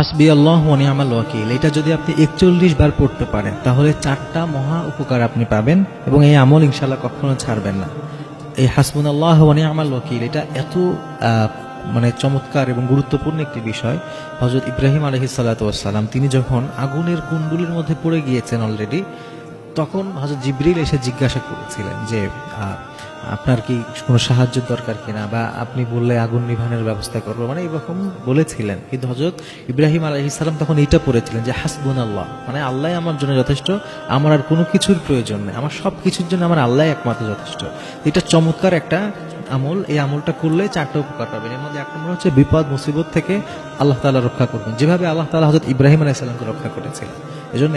হাসবি আল্লাহ ওয়া নি'মাল ওয়াকিল, এটা যদি আপনি 41 বার পড়তে পারেন তাহলে 4টা মহা উপকার আপনি পাবেন এবং এই আমল ইনশাআল্লাহ কখনো ছাড়বেন না। এই হাসবুনাল্লাহু ওয়া নি'মাল ওয়াকিল এটা এত মানে চমৎকার এবং গুরুত্বপূর্ণ একটি বিষয়। হযরত ইব্রাহিম আলাইহিস সালাতু ওয়াস সালাম তিনি যখন আগুনের কুণ্ডুলির মধ্যে পড়ে গিয়েছেন অলরেডি, তখন হযরত জিবরিল এসে জিজ্ঞাসা করেছিলেন যে আপনার কি কোনো সাহায্যের দরকার কিনা, বা আপনি বললে আগুন নিভানোর ব্যবস্থা করবো, মানে এরকম বলেছিলেন। কিন্তু হযরত ইব্রাহিম আলাইহিস সালাম তখন এইটা পড়েছিলেন যে হাসবুনাল্লাহ, মানে আল্লাহ আমার জন্য যথেষ্ট, আমার আর কোনো কিছুর প্রয়োজন নেই, আমার সব কিছুর জন্য আমার আল্লাহ একমাত্র যথেষ্ট। এটা চমৎকার একটা আমল। এই আমলটা করলে 4টা উপকার পাবেন। এর মধ্যে 1 নম্বর হচ্ছে বিপদ মুসিবত থেকে আল্লাহ তাআলা রক্ষা করবেন, যেভাবে আল্লাহ তাআলা হযরত ইব্রাহিম আলাইহিস সালামকে রক্ষা করেছিলেন। এজন্য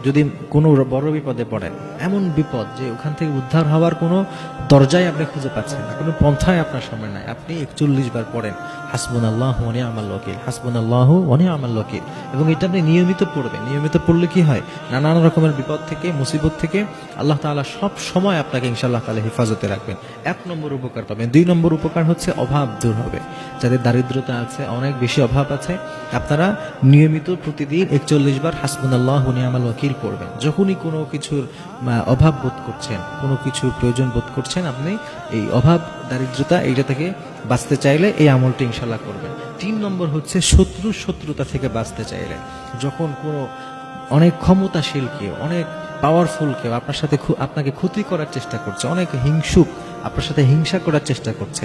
যদি কোনো বড় বিপদে পড়েন, এমন বিপদ যে ওখান থেকে উদ্ধার হওয়ার কোনো দরজায় আপনি খুঁজে পাচ্ছেন না, কোনো পন্থাই আপনার সামনে নাই, আপনি 41 বার পড়েন হাসবুনাল্লাহু ওয়া নি'মাল ওয়াকিল, হাসবুনাল্লাহু ওয়া নি'মাল ওয়াকিল। এবং এটা আপনি নিয়মিত পড়বেন। নিয়মিত পড়লে কি হয়, নানান রকমের বিপদ থেকে মুসিবত থেকে আল্লাহ তাআলা সব সময় আপনাকে ইনশাআল্লাহ তাআলা হেফাজতে রাখবেন। 1 নম্বর উপকার পাবেন। 2 নম্বর উপকার হচ্ছে অভাব দূর হবে। যাদের দারিদ্রতা আছে, অনেক বেশি অভাব আছে, আপনারা নিয়মিত প্রতিদিন 41 বার হাসবুনাল্লাহু ওয়া নি'মাল ওয়াকিল পড়বেন। যখনই কোনো কিছুর অভাব বোধ করছেন, কোনো কিছুর প্রয়োজন বোধ করছেন, আপনি এই অভাব দারিদ্রতা এইটা থেকে বাঁচতে চাইলে এই আমলটি ইনশাআল্লাহ করবেন। 3 নম্বর হচ্ছে শত্রুতা থেকে বাঁচতে চাইলে, যখন কোনো অনেক ক্ষমতাশীল কেউ, অনেক পাওয়ারফুল কেউ আপনাকে ক্ষতি করার চেষ্টা করছে, অনেক হিংসুক আপনার সাথে হিংসা করার চেষ্টা করছে,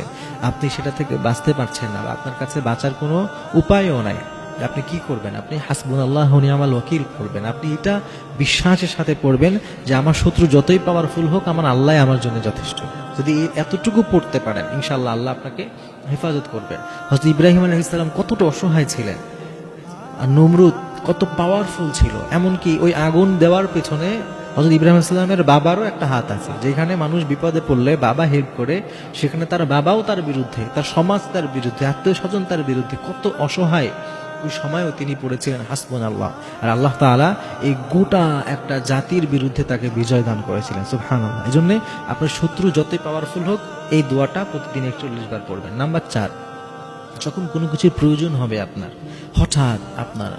আপনি সেটা থেকে বাঁচতে পারছেন না, বা আপনার কাছে বাঁচার কোনো উপায়ও নাই, আপনি কি করবেন? আপনি হাসবুনাল্লাহু ওয়া নি'মাল ওয়াকিল পড়বেন। আপনি এটা বিশ্বাসের সাথে পড়বেন যে আমার শত্রু যতই পাওয়ারফুল হোক, আমার আল্লাহ আমার জন্য যথেষ্ট। যদি এতটুকু পড়তে পারেন, ইনশাআল্লাহ আল্লাহ আপনাকে হেফাজত করবেন। হযরত ইব্রাহিম আলাইহিস সালাম কতটা অসহায় ছিলেন, আর নমরুদ কত পাওয়ারফুল ছিল, এমনকি ওই আগুন দেওয়ার পেছনে হযরত ইব্রাহিম আলাইহিস সালামের বাবারও একটা হাত আছে। যেখানে মানুষ বিপদে পড়লে বাবা হেল্প করে, সেখানে তার বাবাও তার বিরুদ্ধে, তার সমাজ তার বিরুদ্ধে, আত্মীয় স্বজন তার বিরুদ্ধে, কত অসহায় ওই সময়ও তিনি পড়েছিলেন হাসবুনাল্লাহ। আর আল্লাহ তাআলা এই গোটা একটা জাতির বিরুদ্ধে তাকে বিজয় দান করেছিলেন, সুবহানাল্লাহ। এই জন্য আপনার শত্রু যতই পাওয়ারফুল হোক, এই দোয়াটা প্রতিদিন 41 বার পড়বেন। নাম্বার 4, যখন কোনো কিছুর প্রয়োজন হবে আপনার, হঠাৎ আপনার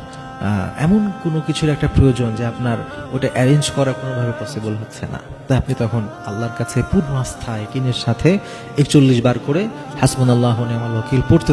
এমন কোনো কিছুর একটা প্রয়োজন যে আপনার ওটা অ্যারেঞ্জ করা কোনোভাবে পসিবল হচ্ছে না, তাই আপনি তখন আল্লাহর কাছে পূর্ণ আস্থা ইয়াকিনের সাথে 41 বার করে হাসবুনাল্লাহু ওয়া নি'মাল ওয়াকিল পড়তে